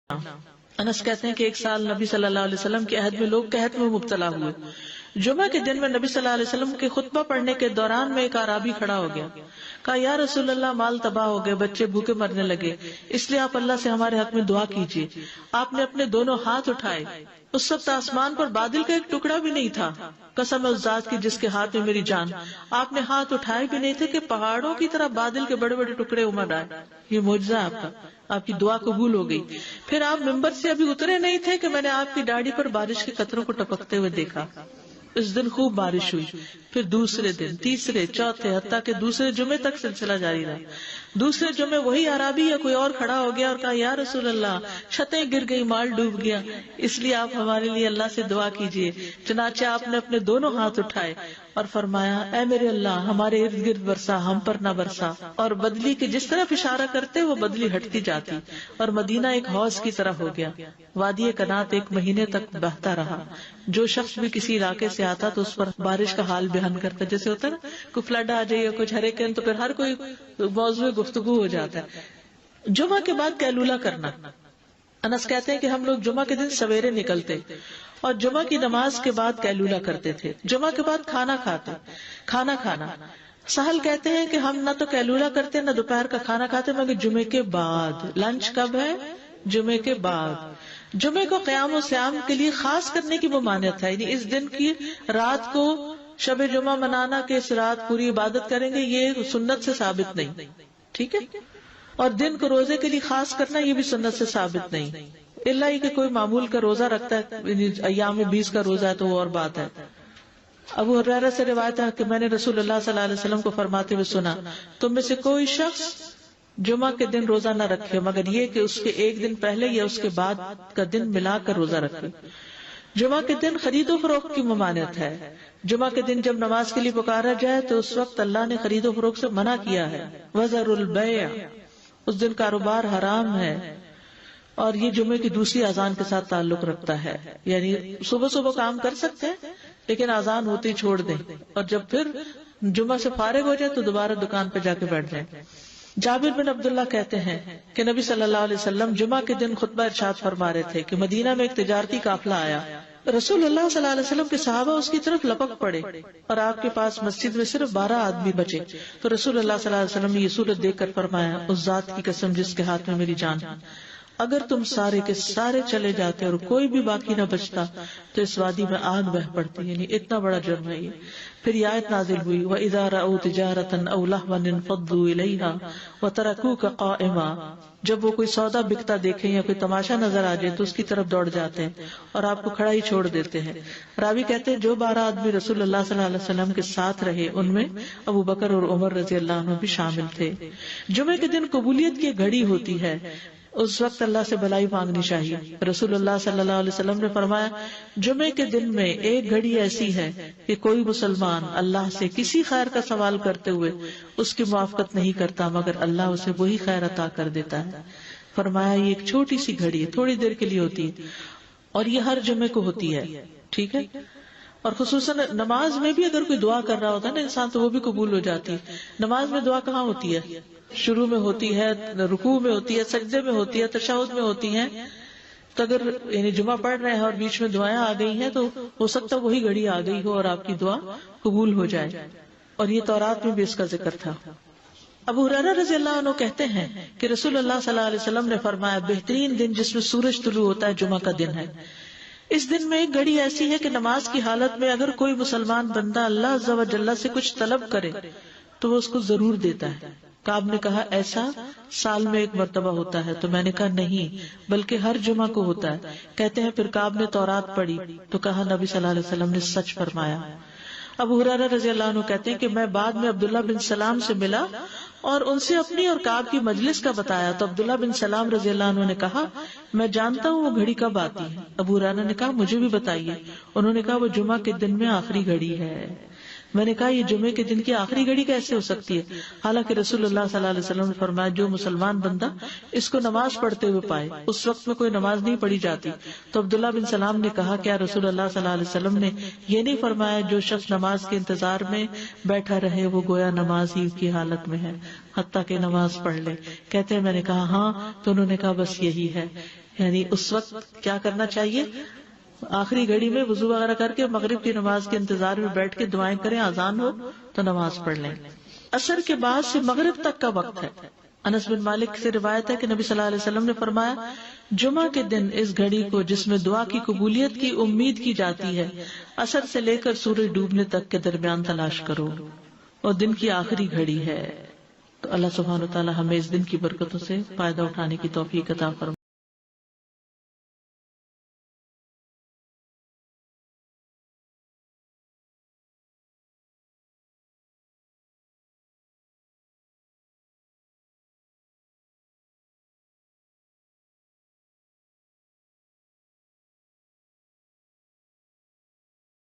انس کہتے ہیں کہ ایک سال نبی صلی اللہ علیہ وسلم کے عہد میں لوگ قحط میں مبتلا ہوئے. جمعہ کے دن میں نبی صلی اللہ علیہ وسلم کے خطبہ پڑھنے کے دوران میں ایک اعرابی کھڑا ہو گیا. کہا یا رسول اللہ مال تباہ ہو گئے, بچے بھوکے مرنے لگے, اس لیے آپ اللہ سے ہمارے حق میں دعا کیجیے. آپ نے اپنے دونوں ہاتھ اٹھائے. اس وقت آسمان پر بادل کا ایک ٹکڑا بھی نہیں تھا. قسم ہے اس ذات کی جس کے ہاتھ میں میری جان, آپ نے ہاتھ اٹھائے بھی نہیں تھے کہ پہاڑوں کی طرح بادل کے بڑے بڑے ٹکڑے امڑ آئے. یہ معجزہ ہے آپ کا, آپ کی دعا قبول ہو گئی. پھر آپ ممبر سے ابھی اترے نہیں تھے کہ میں نے آپ کی داڑھی پر بارش کے قطروں کو ٹپکتے ہوئے دیکھا. اس دن خوب بارش ہوئی. پھر دوسرے دن, تیسرے, چوتھے, حتیٰ کہ دوسرے جمعے تک سلسلہ جاری رہا. دوسرے جمعے وہی عربی یا کوئی اور کھڑا ہو گیا اور کہا یا رسول اللہ چھتیں گر گئی, مال ڈوب گیا, اس لیے آپ ہمارے لیے اللہ سے دعا کیجیے. چنانچہ آپ نے اپنے دونوں ہاتھ اٹھائے اور فرمایا اے میرے اللہ ہمارے ارد گرد برسا, ہم پر نہ برسا. اور بدلی کے جس طرف اشارہ کرتے وہ بدلی ہٹتی جاتی اور مدینہ ایک حوض کی طرح ہو گیا. وادی کنات ایک مہینے تک بہتا رہا. جو شخص بھی کسی علاقے سے آتا تو اس پر بارش کا حال بیان کرتا, جیسے ہوتا ہے نا کوئی فلڈ آ جائے یا کچھ ہریکین, تو پھر ہر کوئی موضوع گفتگو ہو جاتا ہے. جمعہ کے بعد قیلولہ کرنا. انس کہتے ہیں کہ ہم لوگ جمعہ کے دن سویرے نکلتے اور جمعہ کی نماز کے بعد قیلولہ کرتے تھے. جمعہ کے بعد کھانا کھانا. سہل کہتے ہیں کہ ہم نہ تو قیلولہ کرتے نہ دوپہر کا کھانا کھاتے مگر جمعے کے بعد. لنچ کب ہے؟ جمعے کے بعد. جمعے کو قیام و صیام کے لیے خاص کرنے کی ممانعت ہے, یعنی اس دن کی رات کو شب جمعہ منانا کہ اس رات پوری عبادت کریں گے, یہ سنت سے ثابت نہیں. ٹھیک ہے. اور دن کو روزے کے لیے خاص کرنا یہ بھی سنت سے ثابت نہیں, الا یہ کہ کوئی معمول کا روزہ رکھتا ہے, ایام 20 کا روزہ ہے تو وہ اور بات ہے. ابو ہریرہ سے روایت ہے کہ میں نے رسول اللہ صلی اللہ علیہ وسلم کو فرماتے ہوئے سنا, تم میں سے کوئی شخص جمعہ کے دن روزہ نہ رکھے مگر یہ کہ اس کے ایک دن پہلے یا اس کے بعد کا دن ملا کر روزہ رکھے. جمعہ کے دن خرید و فروخت کی ممانعت ہے. جمعہ کے دن جب نماز کے لیے پکارا جائے تو اس وقت اللہ نے خرید و فروخت سے منع کیا ہے. وَذَرُوا الْبَيْعَ, اس دن کاروبار حرام ہے. اور یہ جمعے کی دوسری اذان کے ساتھ تعلق رکھتا ہے, یعنی صبح صبح کام کر سکتے ہیں لیکن اذان ہوتی چھوڑ دیں, اور جب پھر جمعہ سے فارغ ہو جائے تو دوبارہ دکان پہ جا کے بیٹھ جائیں. جابر بن عبداللہ کہتے ہیں کہ نبی صلی اللہ علیہ وسلم جمعہ کے دن خطبہ ارشاد فرما رہے تھے کہ مدینہ میں ایک تجارتی قافلہ آیا. رسول اللہ صلی اللہ علیہ وسلم کے صحابہ اس کی طرف لپک پڑے اور آپ کے پاس مسجد میں صرف 12 آدمی بچے. تو رسول اللہ صلی اللہ علیہ وسلم نے یہ صورت دیکھ کر فرمایا اس ذات کی قسم جس کے ہاتھ میں میری جان ہے, اگر تم سارے کے سارے چلے جاتے اور کوئی بھی باقی نہ بچتا تو اس وادی میں آگ بہ پڑتی, یعنی اتنا بڑا جرم ہے یہ. پھر یہ آیت نازل ہوئی وَإِذَا رَأَوْا تِجَارَةً أَوْ لَهْوًا انفضوا إِلَيْهَا وَتَرَكُوكَ قَائِمًا, جب وہ کوئی سودا بکتا دیکھیں یا کوئی تماشا نظر آ جائے تو اس کی طرف دوڑ جاتے ہیں اور آپ کو کھڑا ہی چھوڑ دیتے ہیں. راوی کہتے ہیں جو 12 آدمی رسول اللہ صلی اللہ علیہ وسلم کے ساتھ رہے ان میں ابو بکر اور عمر رضی اللہ عنہ بھی شامل تھے. جمعے کے دن قبولیت کی گھڑی ہوتی ہے, اس وقت اللہ سے بھلائی مانگنی چاہیے. رسول اللہ صلی اللہ علیہ وسلم نے فرمایا جمعے کے دن میں ایک گھڑی ایسی ہے کہ کوئی مسلمان اللہ سے کسی خیر کا سوال کرتے ہوئے اس کی موافقت نہیں کرتا مگر اللہ اسے وہی خیر عطا کر دیتا ہے. فرمایا یہ ایک چھوٹی سی گھڑی ہے, تھوڑی دیر کے لیے ہوتی ہے اور یہ ہر جمعے کو ہوتی ہے. ٹھیک ہے. اور خصوصاً نماز میں بھی اگر کوئی دعا کر رہا ہوتا ہے نا انسان تو وہ بھی قبول ہو جاتی ہے. نماز میں دعا کہاں ہوتی ہے؟ شروع میں ہوتی ہے, رکوع میں ہوتی ہے, سجدے میں ہوتی ہے, تشہد میں ہوتی ہیں. تو اگر یعنی جمعہ پڑھ رہے ہیں اور بیچ میں دعائیں آ گئی ہیں تو ہو سکتا ہے وہی گھڑی آ گئی ہو اور آپ کی دعا قبول ہو جائے. اور یہ تورات میں بھی اس کا ذکر تھا. ابو ہریرہ رضی اللہ عنہ کہتے ہیں کہ رسول اللہ صلی اللہ علیہ وسلم نے فرمایا بہترین دن جس میں سورج طلوع ہوتا ہے جمعہ کا دن ہے. اس دن میں ایک گھڑی ایسی ہے کہ نماز کی حالت میں اگر کوئی مسلمان بندہ اللہ عز و جل سے کچھ طلب کرے تو وہ اس کو ضرور دیتا ہے. کعب نے کہا ایسا سال میں ایک مرتبہ ہوتا ہے؟ تو میں نے کہا نہیں بلکہ ہر جمعہ کو ہوتا ہے. کہتے ہیں پھر کعب نے تورات پڑھی تو کہا نبی صلی اللہ علیہ وسلم نے سچ فرمایا. ابو ہریرہ رضی اللہ عنہ کہتے ہیں کہ میں بعد میں عبداللہ بن سلام سے ملا اور ان سے اپنی اور کعب کی مجلس کا بتایا تو عبداللہ بن سلام رضی اللہ عنہ نے کہا میں جانتا ہوں وہ گھڑی کب آتی ہے. ابو ہریرہ نے کہا مجھے بھی بتائیے. انہوں نے کہا وہ جمعہ کے دن میں آخری گھڑی ہے. میں نے کہا یہ جمعے کے دن کی آخری گھڑی کیسے ہو سکتی ہے؟ حالانکہ رسول اللہ صلی اللہ علیہ وسلم نے فرمایا جو مسلمان بندہ اس کو نماز پڑھتے ہوئے پائے. اس وقت میں کوئی نماز نہیں پڑھی جاتی. تو عبداللہ بن سلام نے کہا کیا رسول اللہ صلی اللہ علیہ وسلم نے یہ نہیں فرمایا جو شخص نماز کے انتظار میں بیٹھا رہے وہ گویا نماز ہی کی حالت میں ہے حتیٰ کہ نماز پڑھ لے؟ کہتے ہیں میں نے کہا ہاں. تو انہوں نے کہا بس یہی ہے. یعنی اس وقت کیا کرنا چاہیے؟ آخری گھڑی میں وضو وغیرہ کر کے مغرب کی نماز کے انتظار میں بیٹھ کے دعائیں کریں، اذان ہو تو نماز پڑھ لیں۔ عصر کے بعد سے مغرب تک کا وقت ہے۔ انس بن مالک سے روایت ہے کہ نبی صلی اللہ علیہ وسلم نے فرمایا، جمعہ کے دن اس گھڑی کو جس میں دعا کی قبولیت کی امید کی جاتی ہے، عصر سے لے کر سورج ڈوبنے تک کے درمیان تلاش کرو، اور دن کی آخری گھڑی ہے۔ تو اللہ سبحانہ و تعالی ہمیں اس دن کی برکتوں سے فائدہ اٹھانے کی توفیق عطا فرمائے۔